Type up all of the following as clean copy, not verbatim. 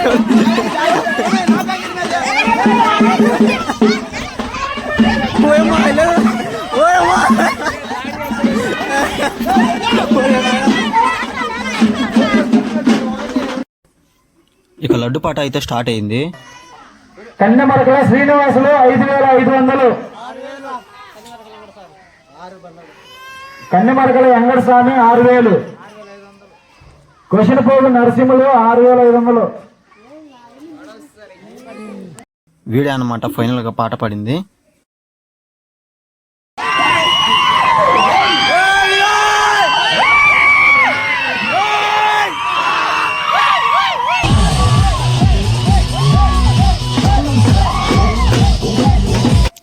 ఇక లడ్డు పాట అయితే స్టార్ట్ అయింది. కన్నెమరకల శ్రీనివాసులు 5500, కన్నెమరకల వెంకట స్వామి 6000, కొషనపోగు నరసింహులు 6500. వీడియో అన్నమాట ఫైనల్ గా పాట పడింది.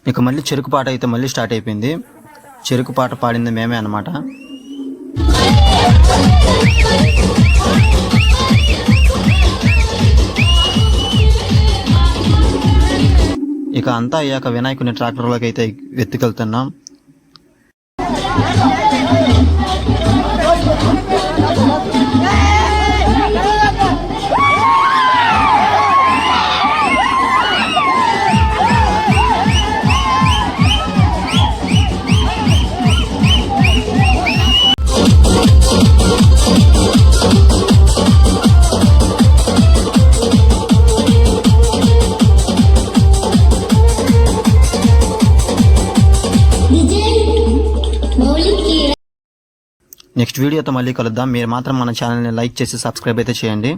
ఇక మళ్ళీ చెరుకు పాట అయితే మళ్ళీ స్టార్ట్ అయిపోయింది. చెరుకు పాట పాడింది మేమే అన్నమాట. ఇక అంతా అయ్యాక వినాయకుని ట్రాక్టర్లోకి అయితే ఎత్తుకెళ్తున్నాం. నెక్స్ట్ వీడియోతో మళ్ళీ కలుద్దాం. మీరు మాత్రం మన ఛానల్ని లైక్ చేసి సబ్స్క్రైబ్ అయితే చేయండి.